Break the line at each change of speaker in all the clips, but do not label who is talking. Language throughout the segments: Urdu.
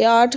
8,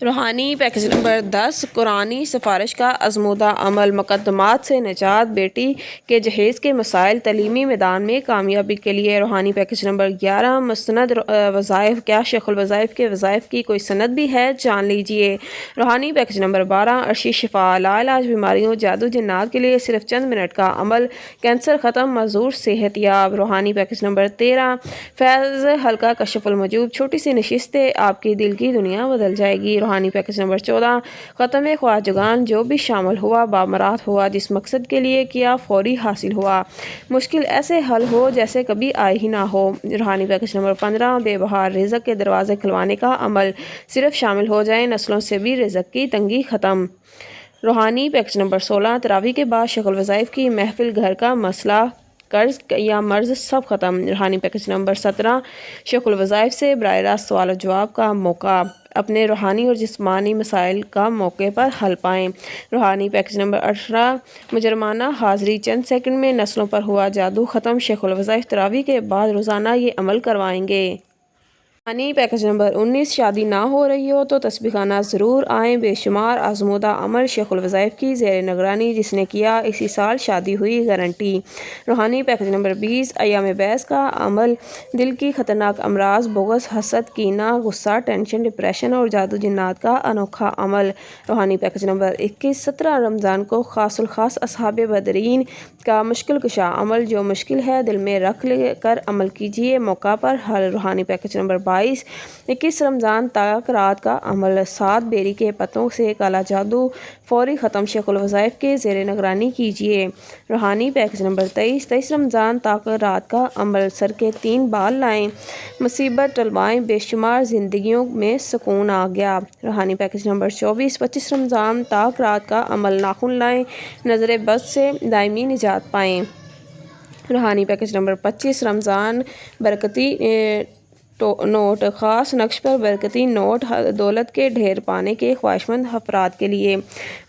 روحانی پیکج نمبر 10 قرآنی سفارش کا آزمودہ عمل، مقدمات سے نجات، بیٹی کے جہیز کے مسائل، تعلیمی میدان میں کامیابی کے لیے۔ روحانی پیکج نمبر 11 مستند وظائف، کیا شیخ الوظائف کے وظائف کی کوئی سند بھی ہے؟ جان لیجیے۔ روحانی پیکج نمبر 12 عرشی شفا، لاعلاج بیماریوں، جادو جنات کے لیے صرف چند منٹ کا عمل، کینسر ختم، معذور صحت یاب۔ روحانی پیکج نمبر 13 فیض حلقہ کشف المجوب، چھوٹی سی نشستیں، آپ کی دل کی دنیا بدل جائے گی۔ روحانی پیکج نمبر 14 ختم خواجگان، جو بھی شامل ہوا بامراد ہوا، جس مقصد کے لیے کیا فوری حاصل ہوا، مشکل ایسے حل ہو جیسے کبھی آئے ہی نہ ہو۔ روحانی پیکج نمبر 15 بے بہار رزق کے دروازے کھلوانے کا عمل، صرف شامل ہو جائیں، نسلوں سے بھی رزق کی تنگی ختم۔ روحانی پیکج نمبر 16 تراویح کے بعد شیخ الوظائف کی محفل، گھر کا مسئلہ، قرض یا مرض سب ختم۔ روحانی پیکج نمبر 17 شیخ الوظائف سے براہ راست سوال و جواب کا موقع، اپنے روحانی اور جسمانی مسائل کا موقع پر حل پائیں۔ روحانی پیکج نمبر 18 مجرمانہ حاضری، چند سیکنڈ میں نسلوں پر ہوا جادو ختم، شیخ الوظائف تراویح کے بعد روزانہ یہ عمل کروائیں گے۔ روحانی پیکج نمبر 19 شادی نہ ہو رہی ہو تو تسبیح خانہ ضرور آئیں، بے شمار آزمودہ عمل شیخ الوظائف کی زیر نگرانی، جس نے کیا اسی سال شادی ہوئی، گارنٹی۔ روحانی پیکج نمبر 20 ایام بیس کا عمل، دل کی خطرناک امراض، بغض، حسد، کینہ، غصہ، ٹینشن، ڈپریشن اور جادو جنات کا انوکھا عمل۔ روحانی پیکج نمبر 21 17 رمضان کو خاص الخاص اصحاب بدرین کا مشکل کشا عمل، جو مشکل ہے دل میں رکھ کر عمل کیجیے، موقع پر حل۔ روحانی پیکج نمبر 21 رمضان تک رات کا عمل، 7 بیری کے پتوں سے کالا جادو فوری ختم، شیخ الوظائف کے زیر نگرانی کیجیے۔ روحانی پیکج نمبر 23 رمضان تک رات کا عمل، سر کے 3 بال لائیں، مصیبت ٹلوائیں، بے شمار زندگیوں میں سکون آ گیا۔ روحانی پیکج نمبر 25 رمضان تک رات کا عمل، ناخن لائیں، نظر بد سے دائمی نجات پائیں۔ روحانی پیکج نمبر 25 رمضان برکتی نوٹ، خاص نقش پر برکتی نوٹ، دولت کے ڈھیر پانے کے خواہشمند افراد کے لیے۔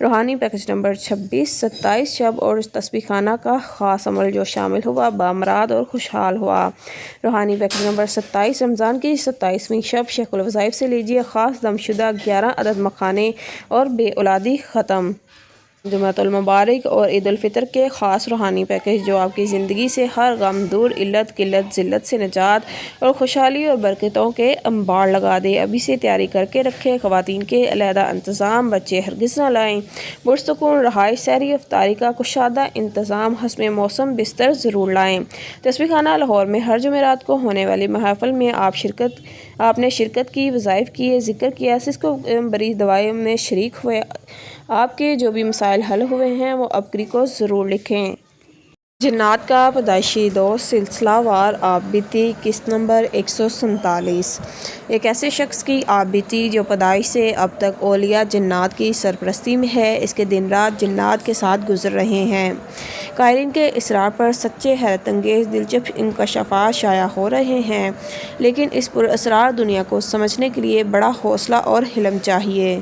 روحانی پیکج نمبر 26 27 شب اور تسبیح خانہ کا خاص عمل، جو شامل ہوا بامراد اور خوشحال ہوا۔ روحانی پیکج نمبر 27 رمضان کی 27ویں شب شیخ الوظائف سے لیجیے خاص دم شدہ 11 عدد مکھانے اور بے اولادی ختم۔ جمعۃ المبارک اور عید الفطر کے خاص روحانی پیکج، جو آپ کی زندگی سے ہر غم دور، علت قلت ذلت سے نجات اور خوشحالی اور برکتوں کے انبار لگا دے۔ ابھی سے تیاری کر کے رکھیں۔ خواتین کے علیحدہ انتظام، بچے ہرگز نہ لائیں۔ پرسکون رہائش، سحری افطاری کا کشادہ انتظام، حسب موسم بستر ضرور لائیں۔ تسبیح خانہ لاہور میں ہر جمعرات کو ہونے والی محفل میں آپ نے شرکت کی، وظائف کیے، ذکر کیا، سس کو بری دعائیں میں شریک ہوئے، آپ کے جو بھی مسائل حل ہوئے ہیں وہ ابکری کو ضرور لکھیں۔ جنات کا پیدائشی دوست، سلسلہ وار آپ بیتی، قسط نمبر 147۔ ایک ایسے شخص کی آپ بیتی جو پیدائش سے اب تک اولیاء جنات کی سرپرستی میں ہے، اس کے دن رات جنات کے ساتھ گزر رہے ہیں۔ قائلین کے اصرار پر سچے حیرت انگیز دلچسپ انکشافات شائع ہو رہے ہیں، لیکن اس پراسرار دنیا کو سمجھنے کے لیے بڑا حوصلہ اور حلم چاہیے۔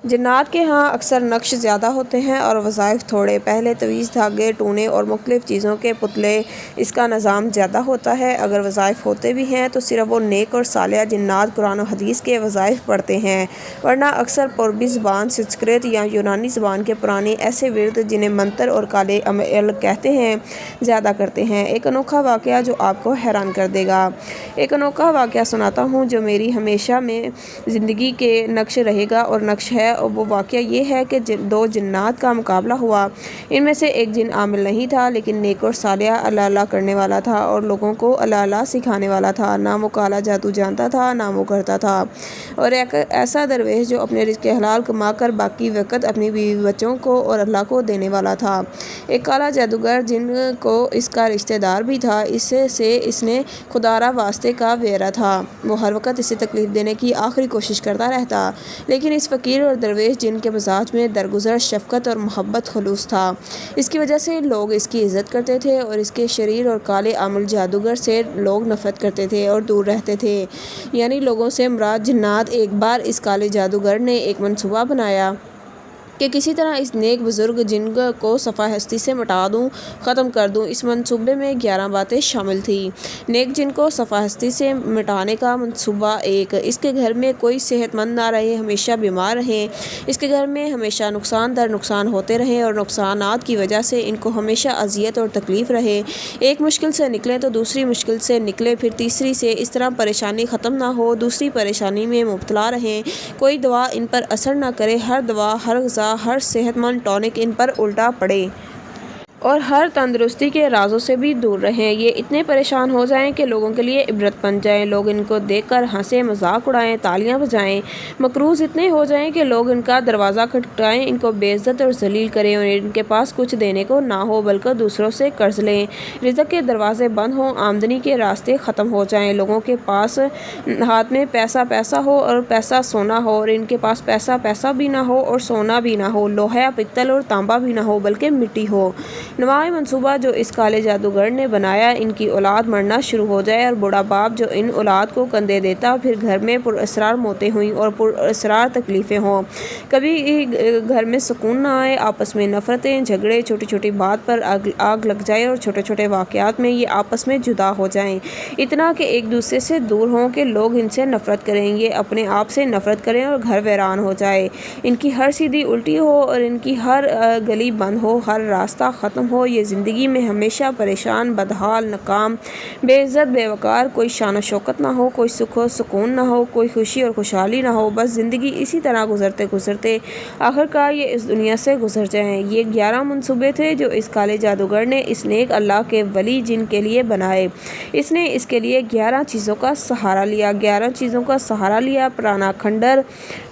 جنات کے ہاں اکثر نقش زیادہ ہوتے ہیں اور وظائف تھوڑے۔ پہلے تویز، دھاگے، ٹونے اور مختلف چیزوں کے پتلے، اس کا نظام زیادہ ہوتا ہے۔ اگر وظائف ہوتے بھی ہیں تو صرف وہ نیک اور صالح جنات قرآن و حدیث کے وظائف پڑھتے ہیں، ورنہ اکثر پربی زبان، سنسکرت یا یونانی زبان کے پرانے ایسے ورد جنہیں منتر اور کالے عمل کہتے ہیں، زیادہ کرتے ہیں۔ ایک انوکھا واقعہ جو آپ کو حیران کر دے گا۔ ایک انوکھا واقعہ سناتا ہوں جو میری ہمیشہ میں زندگی کے نقش رہے گا اور نقش ہے۔ وہ واقعہ یہ ہے کہ 2 جنات کا مقابلہ ہوا۔ ان میں سے ایک جن عامل نہیں تھا، لیکن نیک اور صالح، اللہ اللہ کرنے والا تھا اور لوگوں کو اللہ اللہ سکھانے والا تھا۔ نہ وہ کالا جادو جانتا تھا، نہ وہ کرتا تھا۔ اور ایک ایسا درویش جو اپنے رزق حلال کما کر باقی وقت اپنی بیوی بچوں کو اور اللہ کو دینے والا تھا۔ ایک کالا جادوگر جن کو اس کا رشتہ دار بھی تھا، اس سے اس نے خدارہ واسطے کا ویرا تھا۔ وہ ہر وقت اسے تکلیف دینے کی آخری کوشش کرتا رہتا، لیکن اس فقیر اور درویش جن کے مزاج میں درگزر شفقت اور محبت خلوص تھا، اس کی وجہ سے لوگ اس کی عزت کرتے تھے، اور اس کے شریر اور کالے عمل جادوگر سے لوگ نفرت کرتے تھے اور دور رہتے تھے، یعنی لوگوں سے مراد جنات۔ ایک بار اس کالے جادوگر نے ایک منصوبہ بنایا۔ کہ کسی طرح اس نیک بزرگ جن کو صفحہ ہستی سے مٹا دوں، ختم کر دوں۔ اس منصوبے میں 11 باتیں شامل تھیں۔ نیک جن کو صفحہ ہستی سے مٹانے کا منصوبہ 1، اس کے گھر میں کوئی صحت مند نہ رہے، ہمیشہ بیمار رہیں۔ اس کے گھر میں ہمیشہ نقصان در نقصان ہوتے رہیں اور نقصانات کی وجہ سے ان کو ہمیشہ اذیت اور تکلیف رہے۔ ایک مشکل سے نکلیں تو دوسری مشکل سے نکلے، پھر تیسری سے، اس طرح پریشانی ختم نہ ہو، دوسری پریشانی میں مبتلا رہیں۔ کوئی دوا ان پر اثر نہ کرے، ہر دوا، ہر غذا، ہر صحت مند ٹونک ان پر الٹا پڑے اور ہر تندرستی کے رازوں سے بھی دور رہیں۔ یہ اتنے پریشان ہو جائیں کہ لوگوں کے لیے عبرت بن جائیں، لوگ ان کو دیکھ کر ہنسیں، مذاق اڑائیں، تالیاں بجائیں۔ مقروض اتنے ہو جائیں کہ لوگ ان کا دروازہ کھٹکھٹائیں، ان کو بے عزت اور ذلیل کریں اور ان کے پاس کچھ دینے کو نہ ہو بلکہ دوسروں سے قرض لیں۔ رزق کے دروازے بند ہوں، آمدنی کے راستے ختم ہو جائیں، لوگوں کے پاس ہاتھ میں پیسہ ہو اور پیسہ سونا ہو اور ان کے پاس پیسہ بھی نہ ہو اور سونا بھی نہ ہو، لوہا، پتل اور تانبا بھی نہ ہو بلکہ مٹی ہو۔ نمایاں منصوبہ جو اس کالے جادوگر نے بنایا، ان کی اولاد مرنا شروع ہو جائے اور بوڑھا باپ جو ان اولاد کو کندھے دیتا، پھر گھر میں پراسرار موتیں ہوئیں اور پراسرار تکلیفیں ہوں، کبھی گھر میں سکون نہ آئے، آپس میں نفرتیں، جھگڑے، چھوٹی چھوٹی بات پر آگ لگ جائے اور چھوٹے چھوٹے واقعات میں یہ آپس میں جدا ہو جائیں، اتنا کہ ایک دوسرے سے دور ہوں کہ لوگ ان سے نفرت کریں، یہ اپنے آپ سے نفرت کریں اور گھر ویران ہو جائے، ان کی ہر سیڑھی الٹی ہو اور ان کی ہر گلی بند ہو، ہر راستہ ختم ہو، یہ زندگی میں ہمیشہ پریشان، بدحال، ناکام، بے عزت، بے وقار، کوئی شان و شوکت نہ ہو، کوئی سکھ و سکون نہ ہو، کوئی خوشی اور خوشحالی نہ ہو، بس زندگی اسی طرح گزرتے گزرتے آخرکار یہ اس دنیا سے گزر جائیں۔ یہ 11 منصوبے تھے جو اس کالے جادوگر نے اس نیک اللہ کے ولی جن کے لیے بنائے۔ اس نے اس کے لیے 11 چیزوں کا سہارا لیا، 11 چیزوں کا سہارا لیا: پرانا کھنڈر،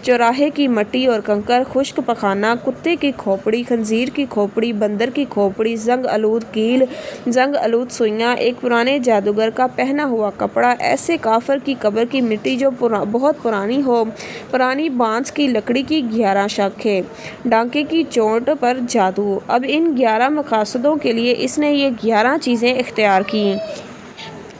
چوراہے کی مٹی اور کنکر، خشک پخانہ، کتے کی کھوپڑی، خنزیر کی کھوپڑی، بندر کی کھوپڑی، زنگ آلود کیل، زنگ آلود سوئیاں، ایک پرانے جادوگر کا پہنا ہوا کپڑا، ایسے کافر کی قبر کی مٹی جو بہت پرانی ہو، پرانی بانس کی لکڑی کی 11 شاخیں، ڈانکے کی چوٹ پر جادو۔ اب ان 11 مقاصدوں کے لیے اس نے یہ 11 چیزیں اختیار کیں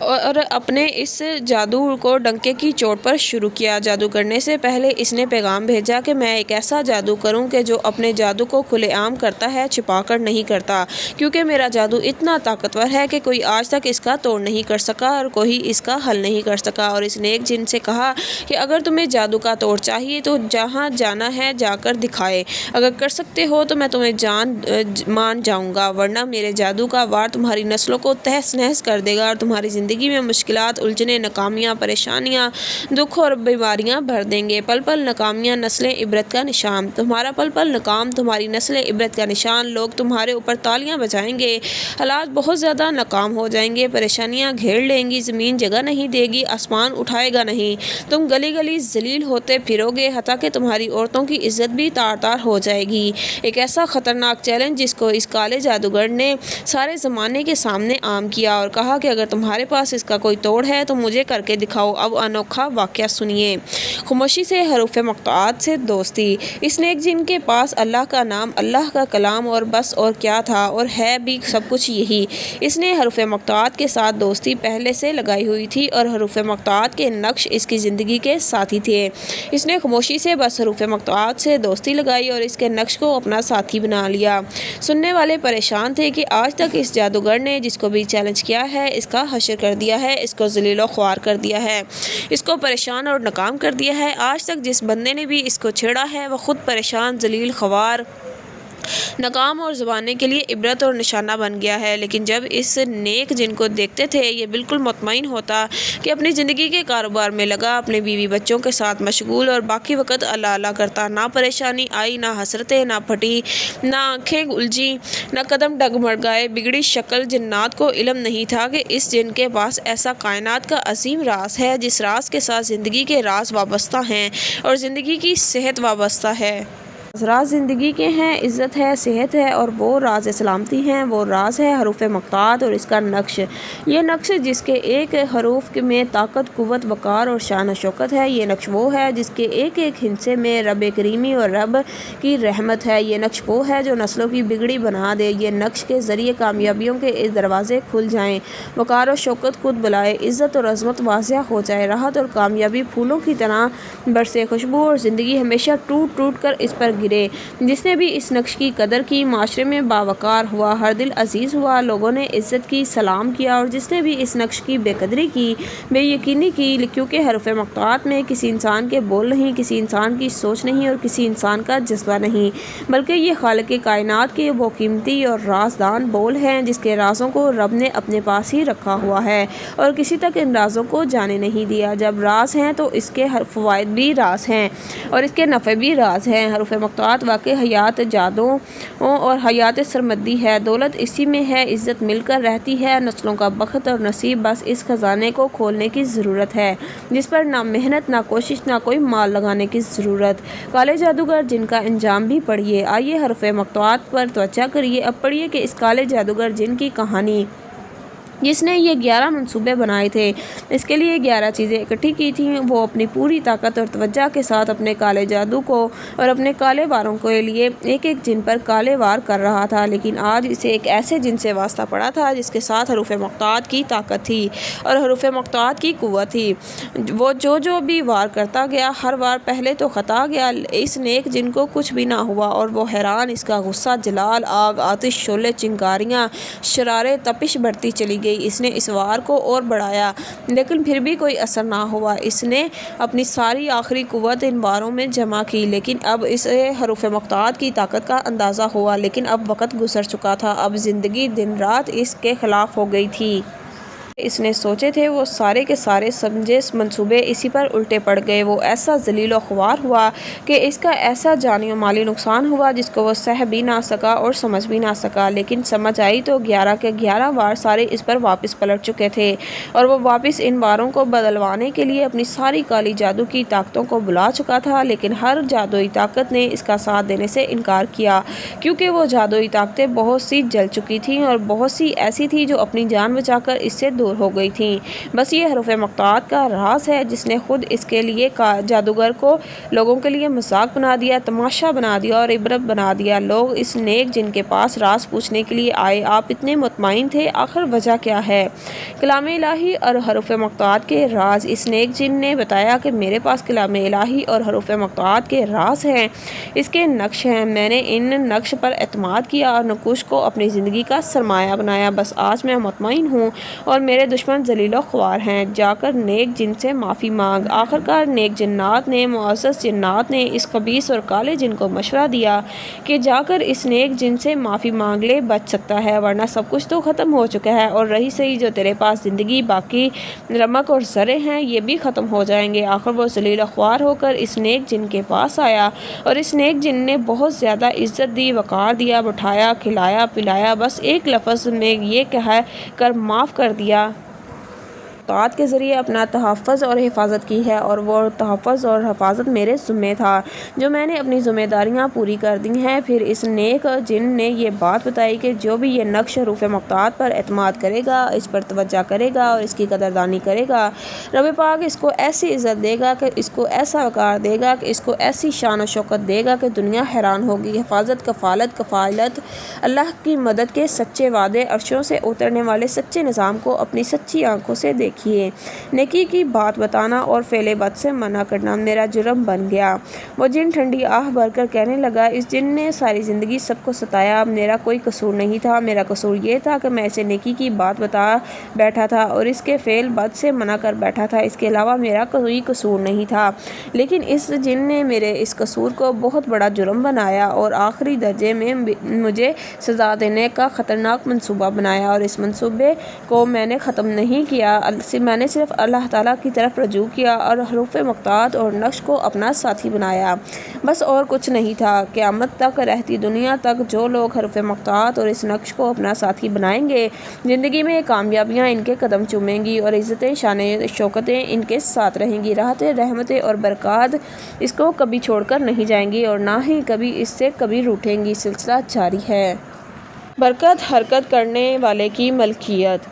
اور اپنے اس جادو کو ڈنکے کی چوٹ پر شروع کیا۔ جادو کرنے سے پہلے اس نے پیغام بھیجا کہ میں ایک ایسا جادو کروں کہ جو اپنے جادو کو کھلے عام کرتا ہے، چھپا کر نہیں کرتا، کیونکہ میرا جادو اتنا طاقتور ہے کہ کوئی آج تک اس کا توڑ نہیں کر سکا اور کوئی اس کا حل نہیں کر سکا۔ اور اس نے ایک جن سے کہا کہ اگر تمہیں جادو کا توڑ چاہیے تو جہاں جانا ہے جا کر دکھائے، اگر کر سکتے ہو تو میں تمہیں مان جاؤں گا، ورنہ میرے جادو کا وار تمہاری نسلوں کو تہس نہس کر دے گا اور تمہاری زندگی میں مشکلات، الجھنیں، ناکامیاں، پریشانیاں، دکھ اور بیماریاں بھر دیں گے۔ پل پل ناکامیاں نسلیں عبرت کا نشان، تمہارا پل پل ناکام تمہاری نسلیں عبرت کا نشان، لوگ تمہارے اوپر تالیاں بجائیں گے، حالات بہت زیادہ ناکام ہو جائیں گے، پریشانیاں گھیر لیں گی، زمین جگہ نہیں دے گی، آسمان اٹھائے گا نہیں، تم گلی گلی ذلیل ہوتے پھرو گے، حتیٰ کہ تمہاری عورتوں کی عزت بھی تار تار ہو جائے گی۔ ایک ایسا خطرناک چیلنج جس کو اس کالے جادوگر نے سارے زمانے کے سامنے عام کیا اور کہا کہ اگر تمہارے پاس اس کا کوئی توڑ ہے تو مجھے کر کے دکھاؤ۔ اب انوکھا واقعہ سنیے۔ خاموشی سے حروف مقطوعات سے دوستی۔ اس نیک جن کے پاس اللہ کا نام، اللہ کا کلام اور بس اور کیا تھا اور ہے بھی سب کچھ یہی۔ اس نے حروف مقطوعات کے ساتھ دوستی پہلے سے لگائی ہوئی تھی اور حروف مقطوعات کے نقش اس کی زندگی کے ساتھی تھے۔ اس نے خاموشی سے بس حروف مقطوعات سے دوستی لگائی اور اس کے نقش کو اپنا ساتھی بنا لیا۔ سننے والے پریشان تھے کہ آج تک اس جادوگر نے جس کو بھی چیلنج کیا ہے اس کا حشر کر دیا ہے، اس کو ذلیل و خوار کر دیا ہے، اس کو پریشان اور ناکام کر دیا ہے۔ آج تک جس بندے نے بھی اس کو چھیڑا ہے وہ خود پریشان، ذلیل، خوار، ناکام اور زمانے کے لیے عبرت اور نشانہ بن گیا ہے۔ لیکن جب اس نیک جن کو دیکھتے تھے یہ بالکل مطمئن ہوتا کہ اپنی زندگی کے کاروبار میں لگا، اپنے بیوی بچوں کے ساتھ مشغول اور باقی وقت اللہ اللہ کرتا، نہ پریشانی آئی، نہ حسرتیں، نہ پھٹی، نہ آنکھیں الجھی، نہ قدم ڈگمگائے، بگڑی شکل۔ جنات کو علم نہیں تھا کہ اس جن کے پاس ایسا کائنات کا عظیم راز ہے جس راز کے ساتھ زندگی کے راز وابستہ ہیں اور زندگی کی صحت وابستہ ہے۔ راز زندگی کے ہیں، عزت ہے، صحت ہے اور وہ راز سلامتی ہیں، وہ راز ہے حروف مقطوعات اور اس کا نقش۔ یہ نقش جس کے ایک حروف میں طاقت، قوت، وقار اور شان و شوکت ہے، یہ نقش وہ ہے جس کے ایک ایک ہندسے میں رب کریمی اور رب کی رحمت ہے، یہ نقش وہ ہے جو نسلوں کی بگڑی بنا دے، یہ نقش کے ذریعے کامیابیوں کے دروازے کھل جائیں، وقار و شوکت خود بلائے، عزت اور عظمت واضح ہو جائے، راحت اور کامیابی پھولوں کی طرح برسے، خوشبو اور زندگی ہمیشہ ٹوٹ ٹوٹ کر اس پر گرے۔ جس نے بھی اس نقش کی قدر کی معاشرے میں باوقار ہوا، ہر دل عزیز ہوا، لوگوں نے عزت کی، سلام کیا، اور جس نے بھی اس نقش کی بے قدری کی، بے یقینی کی، کیونکہ حروف مقطوعات میں کسی انسان کے بول نہیں، کسی انسان کی سوچ نہیں اور کسی انسان کا جذبہ نہیں، بلکہ یہ خالق کائنات کے وہ قیمتی اور رازدان بول ہیں جس کے رازوں کو رب نے اپنے پاس ہی رکھا ہوا ہے اور کسی تک ان رازوں کو جانے نہیں دیا۔ جب راز ہیں تو اس کے فوائد بھی راز ہیں اور اس کے نفع بھی راز ہیں۔ حروف مقطوعات واقع حیات جادوں اور حیات سرمدی ہے، دولت اسی میں ہے، عزت مل کر رہتی ہے، نسلوں کا بخت اور نصیب، بس اس خزانے کو کھولنے کی ضرورت ہے جس پر نہ محنت، نہ کوشش، نہ کوئی مال لگانے کی ضرورت۔ کالے جادوگر جن کا انجام بھی پڑھیے۔ آئیے حروف مقطوعات پر توجہ کریے، اب پڑھیے کہ اس کالے جادوگر جن کی کہانی، جس نے یہ 11 منصوبے بنائے تھے، اس کے لیے 11 چیزیں اکٹھی کی تھیں، وہ اپنی پوری طاقت اور توجہ کے ساتھ اپنے کالے جادو کو اور اپنے کالے واروں کے لیے ایک ایک جن پر کالے وار کر رہا تھا، لیکن آج اسے ایک ایسے جن سے واسطہ پڑا تھا جس کے ساتھ حروف مقطوعات کی طاقت تھی اور حروف مقطوعات کی قوت تھی۔ وہ جو بھی وار کرتا گیا، ہر وار پہلے تو خطا گیا، اس نیک جن کو کچھ بھی نہ ہوا اور وہ حیران، اس کا غصہ، جلال، آگ، آتش، شعلے، چنگاریاں، شرارے، تپش بڑھتی چلی گئی۔ اس نے اس وار کو اور بڑھایا لیکن پھر بھی کوئی اثر نہ ہوا۔ اس نے اپنی ساری آخری قوت ان واروں میں جمع کی، لیکن اب اسے حروف مقطوعات کی طاقت کا اندازہ ہوا، لیکن اب وقت گزر چکا تھا، اب زندگی دن رات اس کے خلاف ہو گئی تھی۔ اس نے سوچے تھے وہ سارے کے سارے سمجھے منصوبے اسی پر الٹے پڑ گئے۔ وہ ایسا ذلیل و خوار ہوا کہ اس کا ایسا جانی و مالی نقصان ہوا جس کو وہ سہ بھی نہ سکا اور سمجھ بھی نہ سکا، لیکن سمجھ آئی تو 11 کے 11 وار سارے اس پر واپس پلٹ چکے تھے اور وہ واپس ان واروں کو بدلوانے کے لیے اپنی ساری کالی جادو کی طاقتوں کو بلا چکا تھا، لیکن ہر جادوئی طاقت نے اس کا ساتھ دینے سے انکار کیا، کیونکہ وہ جادوئی طاقتیں بہت سی جل چکی تھیں اور بہت سی ایسی تھیں جو اپنی جان بچا کر اس سے دور ہو گئی تھیں۔ بس یہ حروف مقطوعات کا راز ہے جس نے خود اس کے لیے جادوگر کو لوگوں کے لیے مذاق بنا دیا، تماشا بنا دیا اور عبرت بنا دیا۔ لوگ اس نیک جن کے پاس راز پوچھنے کے لیے آئے، آپ اتنے مطمئن تھے، آخر وجہ کیا ہے؟ کلام الہی اور حروف مقطوعات کے راز۔ اس نیک جن نے بتایا کہ میرے پاس کلام الہی اور حروف مقطوعات کے راز ہیں، اس کے نقش ہیں، میں نے ان نقش پر اعتماد کیا اور نقوش کو اپنی زندگی کا سرمایہ بنایا، بس آج میں مطمئن ہوں اور میرے دشمن ذلیل و خوار ہیں۔ جا کر نیک جن سے معافی مانگ۔ آخرکار نیک جنات نے، معزز جنات نے اس خبیث اور کالے جن کو مشورہ دیا کہ جا کر اس نیک جن سے معافی مانگ لے، بچ سکتا ہے، ورنہ سب کچھ تو ختم ہو چکا ہے اور رہی سہی جو تیرے پاس زندگی، باقی رمق اور زرے ہیں، یہ بھی ختم ہو جائیں گے۔ آخر وہ ذلیل و خوار ہو کر اس نیک جن کے پاس آیا اور اس نیک جن نے بہت زیادہ عزت دی، وقار دیا، بٹھایا، کھلایا، پلایا، بس ایک لفظ میں یہ کہہ کر معاف کر دیا مقطوعات کے ذریعے اپنا تحفظ اور حفاظت کی ہے، اور وہ تحفظ اور حفاظت میرے ذمہ تھا جو میں نے اپنی ذمہ داریاں پوری کر دی ہیں۔ پھر اس نیک جن نے یہ بات بتائی کہ جو بھی یہ نقش حروف مقطوعات پر اعتماد کرے گا، اس پر توجہ کرے گا اور اس کی قدردانی کرے گا، رب پاک اس کو ایسی عزت دے گا کہ اس کو ایسا وقار دے گا کہ اس کو ایسی شان و شوکت دے گا کہ دنیا حیران ہوگی۔ حفاظت، کفالت، اللہ کی مدد کے سچے وعدے، عرشوں سے اترنے والے سچے نظام کو اپنی سچی آنکھوں سے دیکھیے۔ نیکی کی بات بتانا اور فعل بد سے منع کرنا میرا جرم بن گیا۔ وہ جن ٹھنڈی آہ بھر کر کہنے لگا، اس جن نے ساری زندگی سب کو ستایا، میرا کوئی قصور نہیں تھا، میرا قصور یہ تھا کہ میں اسے نیکی کی بات بتا بیٹھا تھا اور اس کے فعل بد سے منع کر بیٹھا تھا، اس کے علاوہ میرا کوئی قصور نہیں تھا، لیکن اس جن نے میرے اس قصور کو بہت بڑا جرم بنایا اور آخری درجے میں مجھے سزا دینے کا خطرناک منصوبہ بنایا، اور اس منصوبے کو میں نے ختم نہیں کیا، میں نے صرف اللہ تعالیٰ کی طرف رجوع کیا اور حروف مقطوعات اور نقش کو اپنا ساتھی بنایا، بس اور کچھ نہیں تھا۔ قیامت تک، رہتی دنیا تک جو لوگ حروف مقطوعات اور اس نقش کو اپنا ساتھی بنائیں گے، زندگی میں کامیابیاں ان کے قدم چومیں گی اور عزتیں، شانیں، شوکتیں ان کے ساتھ رہیں گی، راحتیں، رحمتیں اور برکات اس کو کبھی چھوڑ کر نہیں جائیں گی اور نہ ہی کبھی اس سے کبھی روٹھیں گی۔ سلسلہ جاری ہے۔ برکت حرکت کرنے والے کی ملکیت۔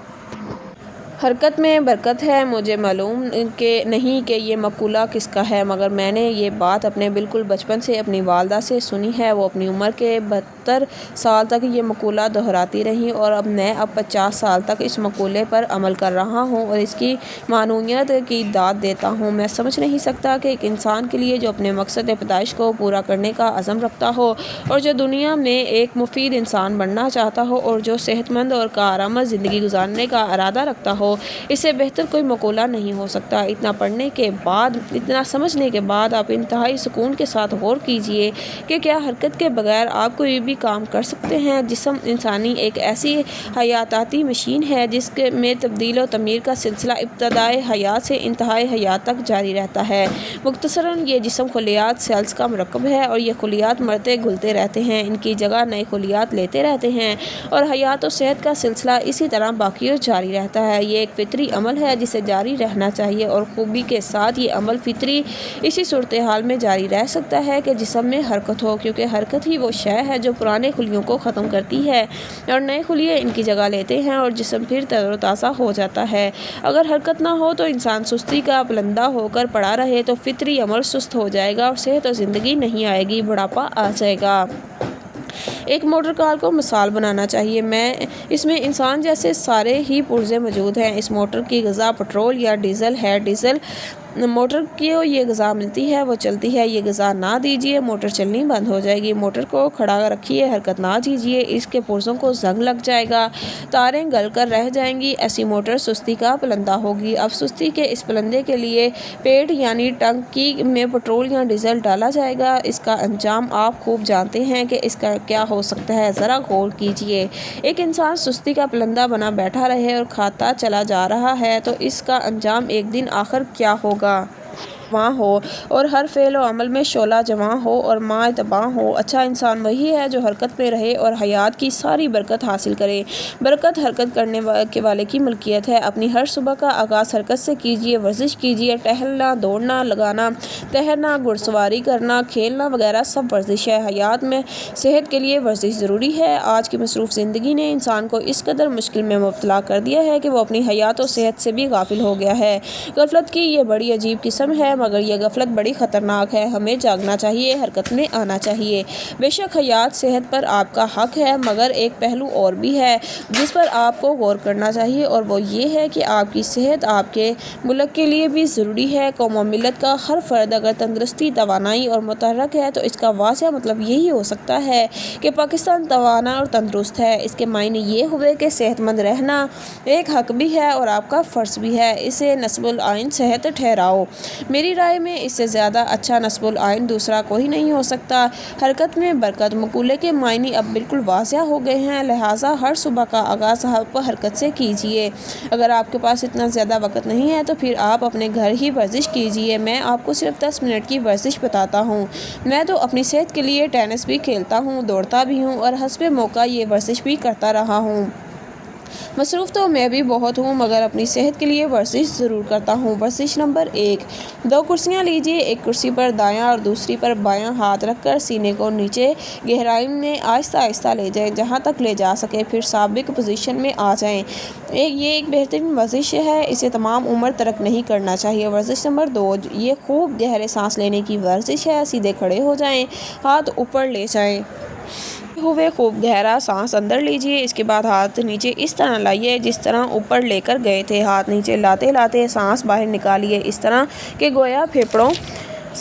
حرکت میں برکت ہے۔ مجھے معلوم نہیں کہ یہ مقولہ کس کا ہے، مگر میں نے یہ بات اپنے بالکل بچپن سے اپنی والدہ سے سنی ہے۔ وہ اپنی عمر کے 70 سال تک یہ مقولہ دہراتی رہیں اور اب میں 50 سال تک اس مقولے پر عمل کر رہا ہوں اور اس کی معنویت کی داد دیتا ہوں۔ میں سمجھ نہیں سکتا کہ ایک انسان کے لیے جو اپنے مقصد پیدائش کو پورا کرنے کا عزم رکھتا ہو اور جو دنیا میں ایک مفید انسان بننا چاہتا ہو اور جو صحت مند اور کارآمد زندگی گزارنے کا ارادہ رکھتا ہو، اس سے بہتر کوئی مقولہ نہیں ہو سکتا۔ اتنا پڑھنے کے بعد، اتنا سمجھنے کے بعد آپ انتہائی سکون کے ساتھ غور کیجئے کہ کیا حرکت کے بغیر آپ کوئی بھی کام کر سکتے ہیں۔ جسم انسانی ایک ایسی حیاتیاتی مشین ہے جس میں تبدیل و تعمیر کا سلسلہ ابتدائے حیات سے انتہائی حیات تک جاری رہتا ہے۔ مختصراً یہ جسم خلیات سیلز کا مرکب ہے اور یہ خلیات مرتے گھلتے رہتے ہیں، ان کی جگہ نئے خلیات لیتے رہتے ہیں اور حیات و صحت کا سلسلہ اسی طرح باقی اور جاری رہتا ہے۔ یہ ایک فطری عمل ہے جسے جاری رہنا چاہیے اور خوبی کے ساتھ یہ عمل فطری اسی صورتحال میں جاری رہ سکتا ہے کہ جسم میں حرکت ہو، کیونکہ حرکت ہی وہ شے ہے جو پرانے خلیوں کو ختم کرتی ہے اور نئے خلیے ان کی جگہ لیتے ہیں اور جسم پھر تر و تازہ ہو جاتا ہے۔ اگر حرکت نہ ہو تو انسان سستی کا بلندہ ہو کر پڑا رہے تو فطری عمل سست ہو جائے گا اور صحت و زندگی نہیں آئے گی، بڑھاپا آ جائے گا۔ ایک موٹر کار کو مثال بنانا چاہیے۔ اس میں انسان جیسے سارے ہی پرزے موجود ہیں۔ اس موٹر کی غذا پٹرول یا ڈیزل ہے۔ ڈیزل موٹر کو یہ غذا ملتی ہے، وہ چلتی ہے۔ یہ غذا نہ دیجیے، موٹر چلنی بند ہو جائے گی۔ موٹر کو کھڑا رکھیے، حرکت نہ دیجیے، اس کے پرزوں کو زنگ لگ جائے گا، تاریں گل کر رہ جائیں گی۔ ایسی موٹر سستی کا پلندہ ہوگی۔ اب سستی کے اس پلندے کے لیے پیڈ یعنی ٹنکی میں پٹرول یا ڈیزل ڈالا جائے گا۔ اس کا انجام آپ خوب جانتے ہیں کہ اس کا کیا ہو سکتا ہے، ذرا غور کیجیے۔ ایک انسان سستی کا پلندہ بنا بیٹھا رہے اور کھاتا چلا جا رہا ہے تو اس کا انجام ایک دن آخر کیا ہوگا؟ جواں ہو اور ہر فعل و عمل میں شعلہ جواں ہو اور ماء تباں ہو۔ اچھا انسان وہی ہے جو حرکت میں رہے اور حیات کی ساری برکت حاصل کرے۔ برکت حرکت کرنے والے کی ملکیت ہے۔ اپنی ہر صبح کا آغاز حرکت سے کیجیے، ورزش کیجیے۔ ٹہلنا، دوڑنا، لگانا، تیرنا، گھڑ سواری کرنا، کھیلنا وغیرہ سب ورزش ہے۔ حیات میں صحت کے لیے ورزش ضروری ہے۔ آج کی مصروف زندگی نے انسان کو اس قدر مشکل میں مبتلا کر دیا ہے کہ وہ اپنی حیات و صحت سے بھی غافل ہو گیا ہے۔ غفلت کی یہ بڑی عجیب قسم ہے، مگر یہ غفلت بڑی خطرناک ہے۔ ہمیں جاگنا چاہیے، حرکت میں آنا چاہیے۔ بے شک حیات صحت پر آپ کا حق ہے، مگر ایک پہلو اور بھی ہے جس پر آپ کو غور کرنا چاہیے اور وہ یہ ہے کہ آپ کی صحت آپ کے ملک کے لیے بھی ضروری ہے۔ قوم و ملت کا ہر فرد اگر تندرستی، توانائی اور متحرک ہے تو اس کا واضح مطلب یہی ہو سکتا ہے کہ پاکستان توانا اور تندرست ہے۔ اس کے معنی یہ ہوئے کہ صحت مند رہنا ایک حق بھی ہے اور آپ کا فرض بھی ہے۔ اسے نصب العین صحت ٹھہراؤ۔ میری رائے میں اس سے زیادہ اچھا نصب العین دوسرا کوئی نہیں ہو سکتا۔ حرکت میں برکت مقولے کے معنی اب بالکل واضح ہو گئے ہیں، لہٰذا ہر صبح کا آغاز آپ حرکت سے کیجیے۔ اگر آپ کے پاس اتنا زیادہ وقت نہیں ہے تو پھر آپ اپنے گھر ہی ورزش کیجیے۔ میں آپ کو صرف 10 منٹ کی ورزش بتاتا ہوں۔ میں تو اپنی صحت کے لیے ٹینس بھی کھیلتا ہوں، دوڑتا بھی ہوں اور حسب موقع یہ ورزش بھی کرتا رہا ہوں۔ مصروف تو میں بھی بہت ہوں، مگر اپنی صحت کے لیے ورزش ضرور کرتا ہوں۔ ورزش نمبر 1، 2 کرسیاں لیجیے، ایک کرسی پر دایاں اور دوسری پر بایاں ہاتھ رکھ کر سینے کو نیچے گہرائی میں آہستہ آہستہ لے جائیں، جہاں تک لے جا سکے، پھر سابق پوزیشن میں آ جائیں۔ یہ ایک بہترین ورزش ہے، اسے تمام عمر ترک نہیں کرنا چاہیے۔ ورزش نمبر 2، یہ خوب گہرے سانس لینے کی ورزش ہے۔ سیدھے کھڑے ہو جائیں، ہاتھ اوپر لے جائیں ہوئے خوب گہرا سانس اندر لیجیے، اس کے بعد ہاتھ نیچے اس طرح لائیے جس طرح اوپر لے کر گئے تھے۔ ہاتھ نیچے لاتے لاتے سانس باہر نکالیے، اس طرح کہ گویا پھیپھڑوں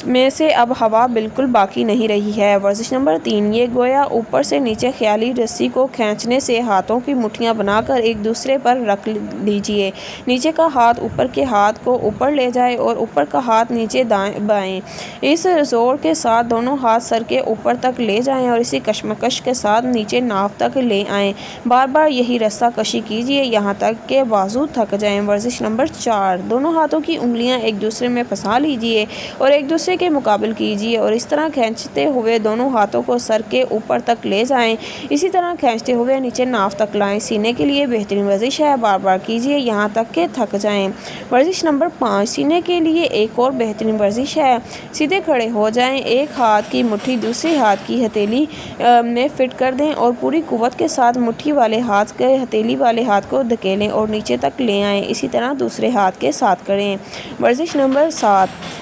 میں سے اب ہوا بالکل باقی نہیں رہی ہے۔ ورزش نمبر 3، یہ گویا اوپر سے نیچے خیالی رسی کو کھینچنے سے ہاتھوں کی مٹھیاں بنا کر ایک دوسرے پر رکھ لیجیے۔ نیچے کا ہاتھ اوپر کے ہاتھ کو اوپر لے جائے اور اوپر کا ہاتھ نیچے بائیں۔ اس زور کے ساتھ دونوں ہاتھ سر کے اوپر تک لے جائیں اور اسی کشمکش کے ساتھ نیچے ناف تک لے آئیں۔ بار بار یہی رستہ کشی کیجیے یہاں تک کہ بازو تھک جائیں۔ ورزش نمبر 4، دونوں ہاتھوں کی انگلیاں ایک دوسرے میں پھنسا لیجیے اور ایک دوسرے کے مقابل کیجیے اور اس طرح کھینچتے ہوئے دونوں ہاتھوں کو سر کے اوپر تک لے جائیں، اسی طرح کھینچتے ہوئے نیچے ناف تک لائیں۔ سینے کے لیے بہترین ورزش ہے، بار بار کیجیے یہاں تک کہ تھک جائیں۔ ورزش نمبر 5، سینے کے لیے ایک اور بہترین ورزش ہے۔ سیدھے کھڑے ہو جائیں، ایک ہاتھ کی مٹھی دوسرے ہاتھ کی ہتھیلی میں فٹ کر دیں اور پوری قوت کے ساتھ مٹھی والے ہاتھ کے ہتھیلی والے ہاتھ کو دھکیلیں اور نیچے تک لے آئیں، اسی طرح دوسرے ہاتھ کے ساتھ کریں۔ ورزش نمبر 7،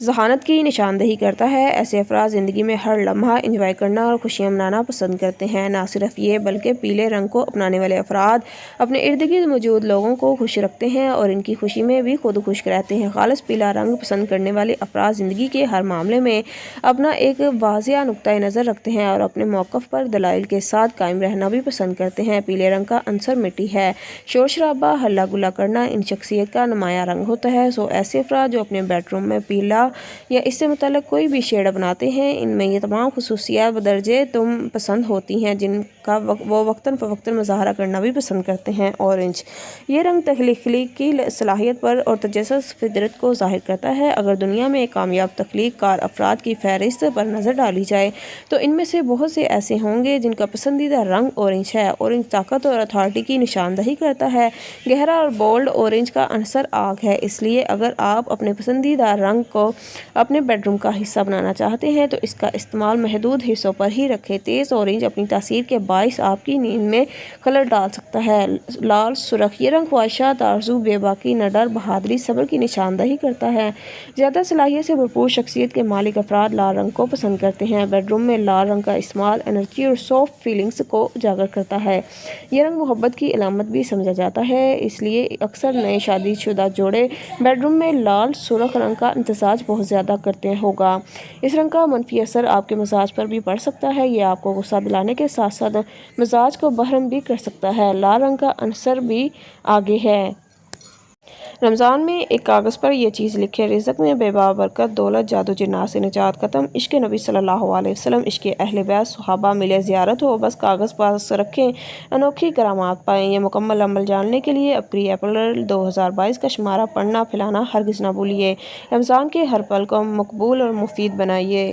ذہانت کی نشاندہی کرتا ہے۔ ایسے افراد زندگی میں ہر لمحہ انجوائے کرنا اور خوشیاں منانا پسند کرتے ہیں۔ نہ صرف یہ بلکہ پیلے رنگ کو اپنانے والے افراد اپنے ارد گرد موجود لوگوں کو خوش رکھتے ہیں اور ان کی خوشی میں بھی خود خوش رہتے ہیں۔ خالص پیلا رنگ پسند کرنے والے افراد زندگی کے ہر معاملے میں اپنا ایک واضح نقطۂ نظر رکھتے ہیں اور اپنے موقف پر دلائل کے ساتھ قائم رہنا بھی پسند کرتے ہیں۔ پیلے رنگ کا عنصر مٹی ہے۔ شور شرابہ، ہلہ گلہ کرنا ان شخصیت کا نمایاں رنگ ہوتا ہے۔ ایسے افراد جو اپنے بیڈ روم میں پیلا یا اس سے متعلق کوئی بھی شیڈ اپناتے ہیں، ان میں یہ تمام خصوصیات بدرجہ تم پسند ہوتی ہیں جن کا وہ وقتاً فوقتاً مظاہرہ کرنا بھی پسند کرتے ہیں۔ اورنج یہ رنگ تخلیقی صلاحیت پر اور تجسس فطرت کو ظاہر کرتا ہے۔ اگر دنیا میں کامیاب تخلیق کار افراد کی فہرست پر نظر ڈالی جائے تو ان میں سے بہت سے ایسے ہوں گے جن کا پسندیدہ رنگ اورنج ہے۔ اورنج طاقت اور اتھارٹی کی نشاندہی کرتا ہے۔ گہرا اور بولڈ اورنج کا عنصر آگ ہے، اس لیے اگر آپ اپنے پسندیدہ رنگ کو اپنے بیڈ روم کا حصہ بنانا چاہتے ہیں تو اس کا استعمال محدود حصوں پر ہی رکھیں۔ تیز اورنج اپنی تاثیر کے باعث آپ کی نیند میں خلل ڈال سکتا ہے۔ لال سرخ یہ رنگ خواہشات، آرزو، بے باکی، نڈر، بہادری، صبر کی نشاندہی کرتا ہے۔ زیادہ صلاحیت سے بھرپور شخصیت کے مالک افراد لال رنگ کو پسند کرتے ہیں۔ بیڈ روم میں لال رنگ کا استعمال انرجی اور سافٹ فیلنگز کو اجاگر کرتا ہے۔ یہ رنگ محبت کی علامت بھی سمجھا جاتا ہے، اس لیے اکثر نئے شادی شدہ جوڑے بیڈ روم میں لال سرخ رنگ کا امتزاج بہت زیادہ کرتے ہوگا۔ اس رنگ کا منفی اثر آپ کے مزاج پر بھی پڑ سکتا ہے۔ یہ آپ کو غصہ دلانے کے ساتھ ساتھ مزاج کو بحرم بھی کر سکتا ہے۔ لال رنگ کا عنصر بھی آگے ہے۔ رمضان میں ایک کاغذ پر یہ چیز لکھیں: رزق میں بے برکت، دولت، جادو جنات سے نجات ختم، عشق نبی صلی اللہ علیہ وسلم، عشق اہل بیت صحابہ، ملے زیارت ہو، بس کاغذ پاس رکھیں، انوکھی کرامات پائیں۔ یہ مکمل عمل جاننے کے لیے اپریل 2022 کا شمارہ پڑھنا پھیلانا ہرگز نہ بھولیے۔ رمضان کے ہر پل کو مقبول اور مفید بنائیے۔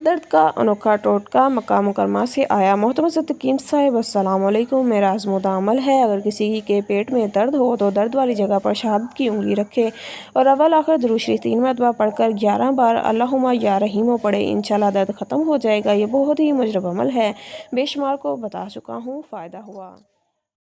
درد کا انوکھا ٹوٹکا مکہ مکرمہ سے آیا۔ محترم صدیقین صاحب السلام علیکم، میرا آزمودہ عمل ہے، اگر کسی کے پیٹ میں درد ہو تو درد والی جگہ پر شہادت کی انگلی رکھے اور اول آخر درود شریف 3 مرتبہ پڑھ کر 11 بار اللہم یا رحیم پڑھے، انشاءاللہ درد ختم ہو جائے گا۔ یہ بہت ہی مجرب عمل ہے، بے شمار کو بتا چکا ہوں، فائدہ ہوا۔